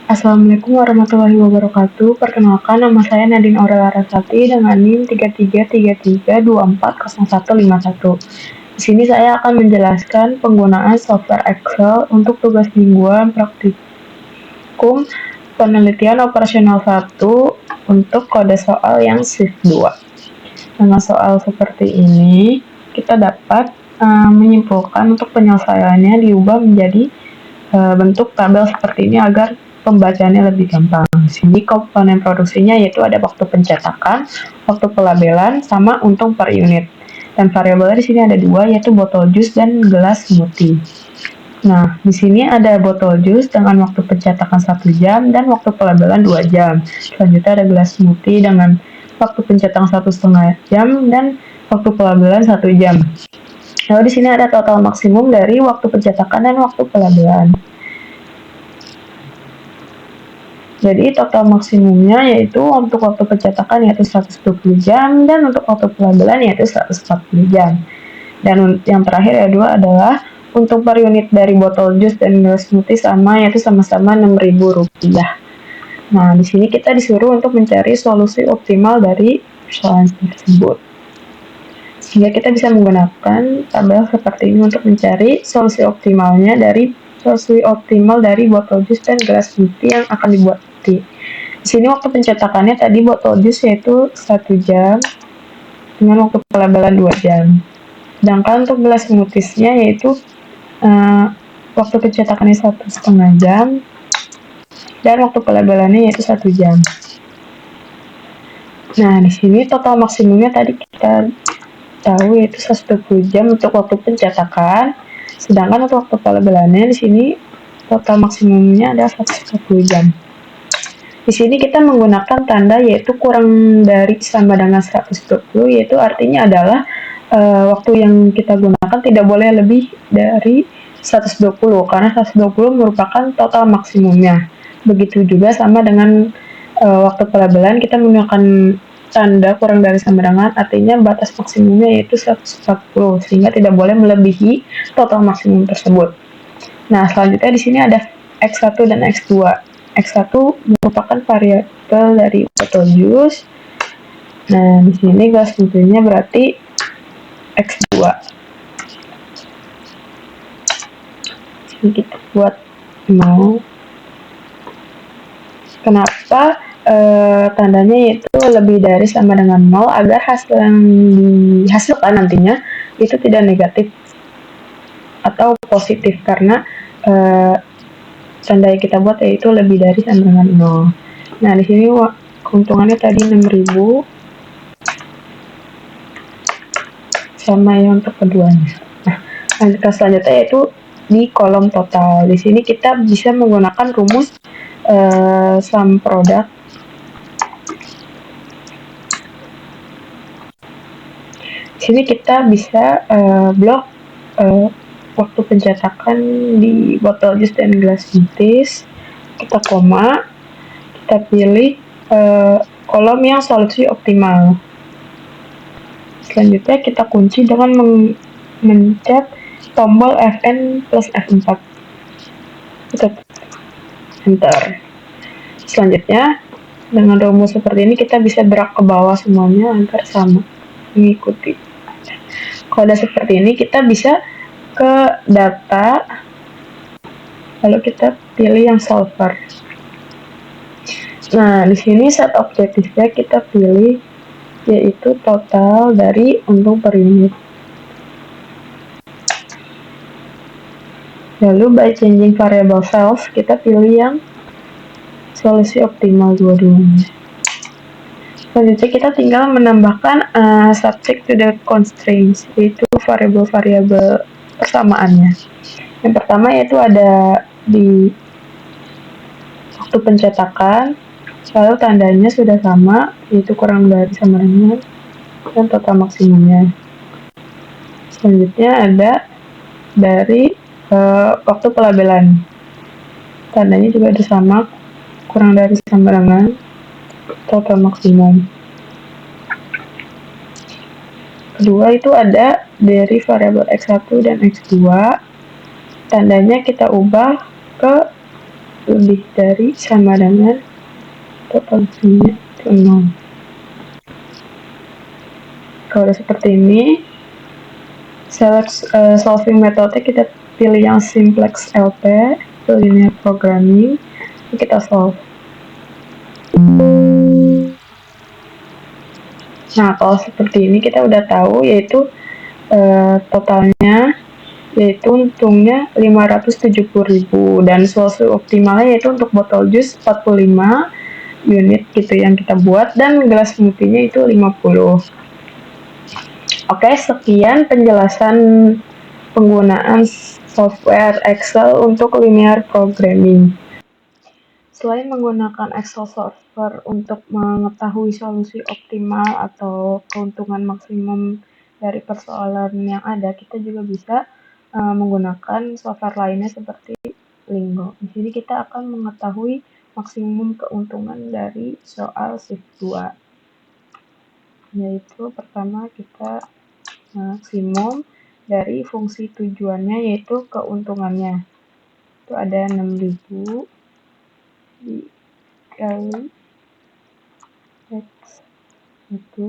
Assalamualaikum warahmatullahi wabarakatuh. Perkenalkan, nama saya Nadine Aurel Larasati dengan NIM 3333240151. Di sini saya akan menjelaskan penggunaan software Excel untuk tugas mingguan praktikum penelitian operasional 1 untuk kode soal yang shift 2. Dengan soal seperti ini, kita dapat menyimpulkan untuk penyelesaiannya diubah menjadi bentuk tabel seperti ini agar pembacaannya lebih gampang. Di sini komponen produksinya yaitu ada waktu pencetakan, waktu pelabelan, sama untung per unit. Dan variabelnya di sini ada dua, yaitu botol jus dan gelas smoothie. Nah, di sini ada botol jus dengan waktu pencetakan 1 jam dan waktu pelabelan 2 jam. Selanjutnya ada gelas smoothie dengan waktu pencetakan 1,5 jam dan waktu pelabelan 1 jam. Lalu di sini ada total maksimum dari waktu pencetakan dan waktu pelabelan. Jadi total maksimumnya yaitu untuk waktu pencetakan yaitu 120 jam dan untuk waktu pelabelan yaitu 140 jam. Dan yang terakhir adalah untuk per unit dari botol jus dan gelas smoothie sama yaitu sama-sama Rp6.000. Nah, di sini kita disuruh untuk mencari solusi optimal dari persoalan tersebut. Sehingga kita bisa menggunakan tabel seperti ini untuk mencari solusi optimal dari botol jus dan gelas smoothie yang akan dibuat. Di sini waktu pencetakannya tadi botol jus yaitu 1 jam dengan waktu pelabelan 2 jam. Sedangkan untuk gelas smoothiesnya yaitu waktu pencetakannya 1,5 jam dan waktu pelabelannya yaitu 1 jam. Nah, di sini total maksimumnya tadi kita tahu yaitu 120 jam untuk waktu pencetakan, sedangkan untuk waktu pelabelannya di sini total maksimumnya adalah 140 jam. Di sini kita menggunakan tanda yaitu kurang dari sama dengan 120, yaitu artinya adalah waktu yang kita gunakan tidak boleh lebih dari 120 karena 120 merupakan total maksimumnya. Begitu juga sama dengan waktu pelabelan kita menggunakan tanda kurang dari sama dengan artinya batas maksimumnya yaitu 140 sehingga tidak boleh melebihi total maksimum tersebut. Nah, selanjutnya di sini ada X1 dan X2. X1 merupakan variabel dari botol jus. Nah, di sini gelas smoothie-nya berarti X2. Jadi kita buat 0. Kenapa tandanya yaitu lebih dari sama dengan 0 agar hasil yang dihasilkan nantinya itu tidak negatif atau positif karena tanda yang kita buat yaitu lebih dari sama dengan 0. Nah, di sini keuntungannya tadi 6.000 sama yang untuk keduanya. Nah, lanjutkan selanjutnya yaitu di kolom total. Di sini kita bisa menggunakan rumus sum product. Di sini kita bisa blok waktu pencetakan di botol jus dan gelas smoothies, kita koma, kita pilih kolom yang solusi optimal. Selanjutnya kita kunci dengan mencet tombol Fn plus F4. Kita enter. Selanjutnya dengan rumus seperti ini kita bisa drag ke bawah semuanya agar sama mengikuti. Kalau udah seperti ini kita bisa ke data, lalu kita pilih yang solver. Nah, di sini set objektifnya kita pilih yaitu total dari untung per unit. Lalu by changing variable cells kita pilih yang solusi optimal dua-duanya. Selanjutnya kita tinggal menambahkan subject to the constraints, yaitu variabel-variabel persamaannya. Yang pertama yaitu ada di waktu pencetakan, lalu tandanya sudah sama, yaitu kurang dari sama dengan dan total maksimumnya. Selanjutnya ada dari waktu pelabelan, tandanya juga ada sama, kurang dari sama dengan total maksimum. Kedua itu ada dari variabel X1 dan X2, tandanya kita ubah ke lebih dari sama dengan total hasilnya itu 0. Kalau udah seperti ini, select solving metode kita pilih yang simplex LP, linear programming, kita solve. Nah, kalau seperti ini kita udah tahu yaitu totalnya yaitu untungnya 570.000 dan solusi optimalnya yaitu untuk botol jus 45 unit gitu yang kita buat dan gelas smoothie-nya itu 50. Oke, sekian penjelasan penggunaan software Excel untuk linear programming. Selain menggunakan Excel software untuk mengetahui solusi optimal atau keuntungan maksimum dari persoalan yang ada, kita juga bisa menggunakan software lainnya seperti Lingo. Di sini kita akan mengetahui maksimum keuntungan dari soal shift 2. Yaitu pertama kita maksimum dari fungsi tujuannya yaitu keuntungannya. Itu ada 6.000 dikali X itu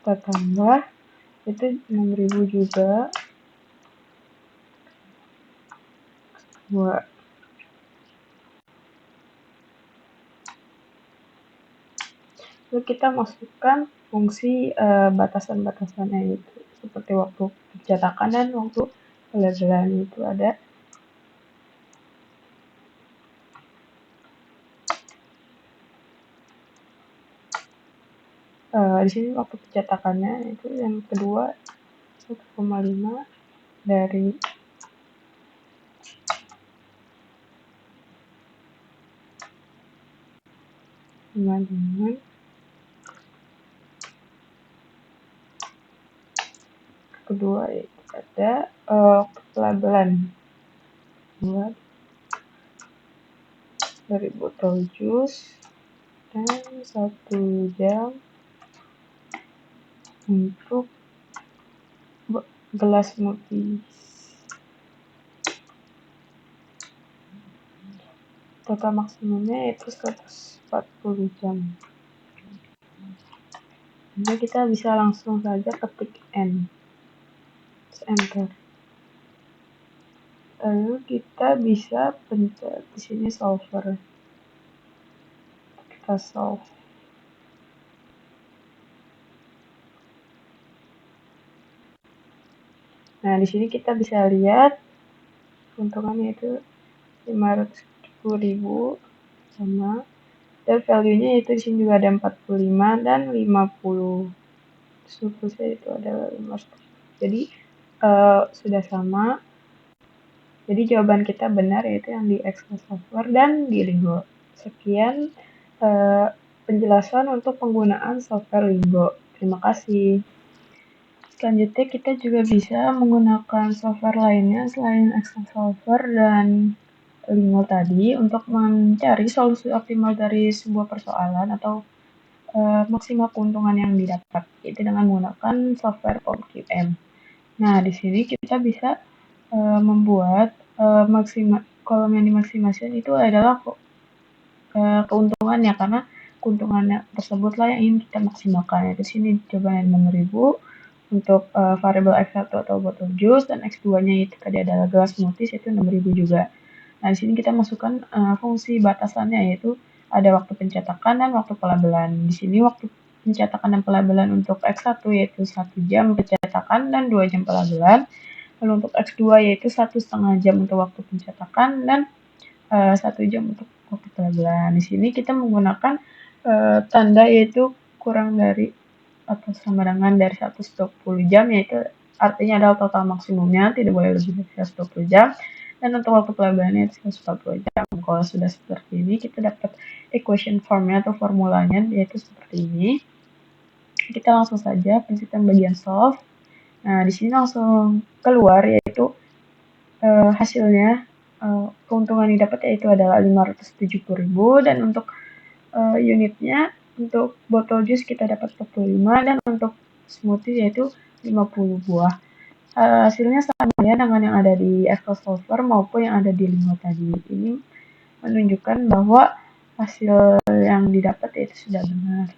kita tambah itu 6.000 juga buat lalu kita masukkan fungsi batasan-batasannya itu seperti waktu pencetakan dan waktu pelabelan itu ada di sini waktu pencetakannya itu yang kedua 1,5 dari dengan kedua itu ada pelabelan buat dari botol jus dan 1 jam untuk gelas smoothie. Total maksimumnya yaitu 140 jam. Jadi kita bisa langsung saja ketik N, enter. Lalu kita bisa pencet di sini solver. Kita solve. Nah, di sini kita bisa lihat keuntungannya itu 570.000 sama dan value-nya itu di sini juga ada 45 dan 50. Surplusnya itu adalah 500. Jadi sudah sama. Jadi jawaban kita benar yaitu yang di Excel software dan di Lingo. Sekian penjelasan untuk penggunaan software Lingo. Terima kasih. Selanjutnya kita juga bisa menggunakan software lainnya selain Excel software dan Lingo tadi untuk mencari solusi optimal dari sebuah persoalan atau maksimal keuntungan yang didapat, itu dengan menggunakan software POM-QM. Nah, di sini kita bisa membuat kolom yang dimaksimasikan itu adalah keuntungannya, karena keuntungannya tersebutlah yang ingin kita maksimalkan. Di sini jawabannya 6.000 untuk variabel X1 atau botol jus dan X2-nya itu tadi adalah gelas smoothie itu 6.000 juga. Nah, di sini kita masukkan fungsi batasannya yaitu ada waktu pencetakan dan waktu pelabelan. Di sini waktu pencetakan dan pelabelan untuk X1 yaitu 1 jam pencetakan dan 2 jam pelabelan. Lalu untuk X2 yaitu 1,5 jam untuk waktu pencetakan dan 1 jam untuk waktu pelabelan. Di sini kita menggunakan tanda yaitu kurang dari atau sama dengan dari 120 jam, yaitu artinya adalah total maksimumnya, tidak boleh lebih dari 120 jam. Dan untuk waktu pelabelannya itu 140 jam. Kalau sudah seperti ini, kita dapat equation formnya atau formulanya, yaitu seperti ini. Kita langsung saja pencetkan bagian solve. Nah, di sini langsung keluar, yaitu hasilnya, keuntungan yang didapat yaitu adalah 570.000 dan untuk unitnya untuk botol jus kita dapat 45 dan untuk smoothie yaitu 50 buah. hasilnya sama ya dengan yang ada di Excel Solver maupun yang ada di Limo tadi. Ini menunjukkan bahwa hasil yang didapat itu sudah benar.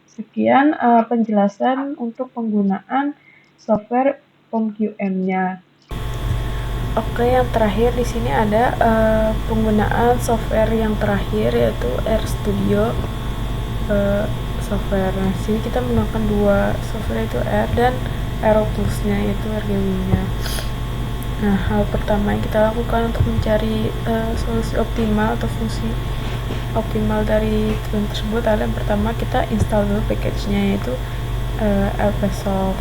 Sekian penjelasan untuk penggunaan software POM-QM-nya. Oke, yang terakhir di sini ada penggunaan software yang terakhir yaitu RStudio software. Nah, sini kita menggunakan dua software yaitu R dan Aero Tools-nya yaitu RGW-nya. Nah, hal pertama yang kita lakukan untuk mencari solusi optimal atau fungsi optimal dari tool tersebut adalah yang pertama kita install dulu package-nya yaitu LPSoft.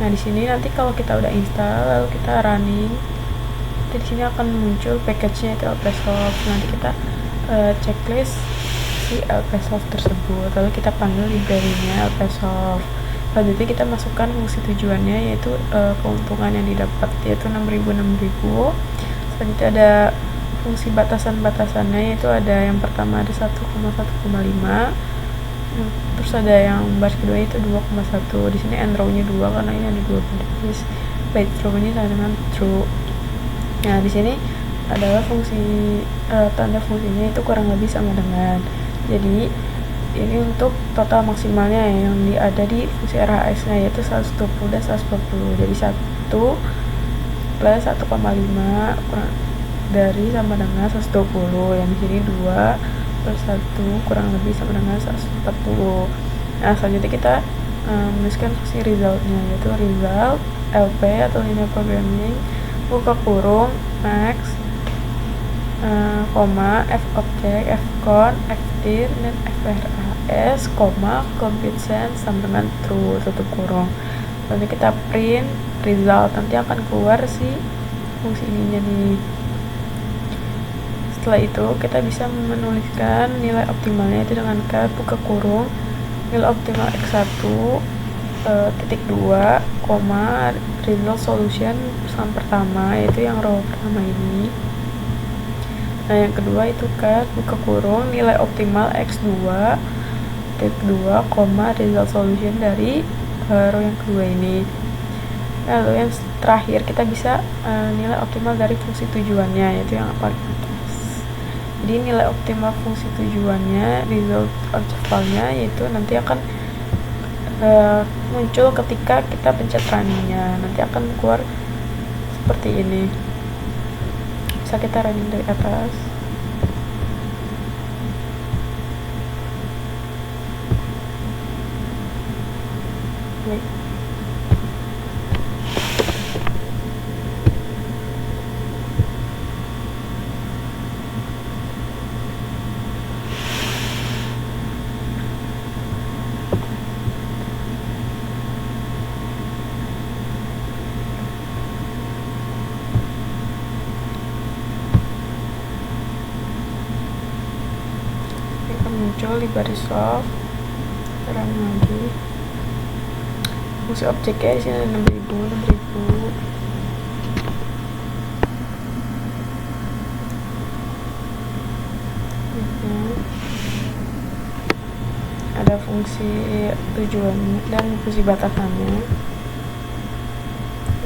Nah, di sini nanti kalau kita udah install lalu kita running, di sini akan muncul package-nya itu LPSoft. Nanti kita checklist si LPSoft tersebut, lalu kita panggil library-nya LPSoft. Selanjutnya kita masukkan fungsi tujuannya yaitu keuntungan yang didapat yaitu 6.000. Selanjutnya ada fungsi batasan-batasannya yaitu ada yang pertama ada 1,1,5, terus ada yang baris kedua itu 2,1. Di sini end row-nya 2 karena ini ada 2 baris. Byte row-nya sama dengan true. Nah, di sini adalah fungsi tanda fungsinya itu kurang lebih sama dengan. Jadi ini untuk total maksimalnya yang ada di fungsi RHS-nya yaitu 120 dan 140. Jadi 1 plus 1,5 kurang dari sama dengan 120. Yang di sini 2 plus 1 kurang lebih sama dengan 140. Nah, selanjutnya kita menuliskan fungsi result-nya yaitu result LP atau linear programming buka kurung max koma f object f con f dir dan fras koma complete sense sama dengan true tutup kurung. Lalu kita print result, nanti akan keluar si fungsi ininya nih. Setelah itu kita bisa menuliskan nilai optimalnya itu dengan cat buka kurung nilai optimal x1 titik 2 koma result solution yang pertama yaitu yang row pertama ini. Nah, yang kedua itu cat buka kurung nilai optimal x2 titik 2 koma result solution dari row yang kedua ini. Lalu yang terakhir kita bisa nilai optimal dari fungsi tujuannya yaitu yang paling atas. Jadi nilai optimal fungsi tujuannya result observable-nya yaitu nanti akan muncul ketika kita pencet running-nya, nanti akan keluar seperti ini. Bisa kita running dari atas. Baik. Muncul di baris soft terang lagi fungsi objeknya di sini ada 6.000. Ada fungsi tujuan dan fungsi batasannya,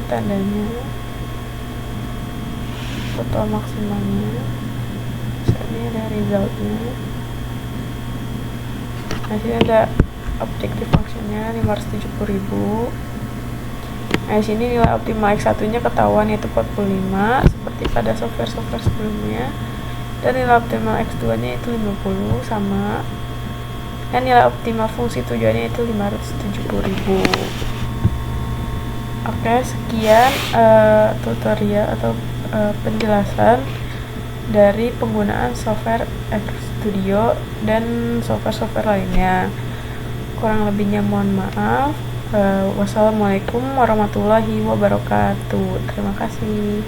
tandanya, total maksimalnya, ini ada resultnya. Nah, sini ada objective functionnya 570.000. Nah, di sini nilai optimal X1 nya ketahuan yaitu 45 seperti pada software-software sebelumnya, dan nilai optimal X2 nya itu 50 sama, dan nilai optimal fungsi tujuannya itu 570.000. Oke, sekian tutorial atau penjelasan dari penggunaan software RStudio dan software-software lainnya. Kurang lebihnya mohon maaf. Wassalamualaikum warahmatullahi wabarakatuh. Terima kasih.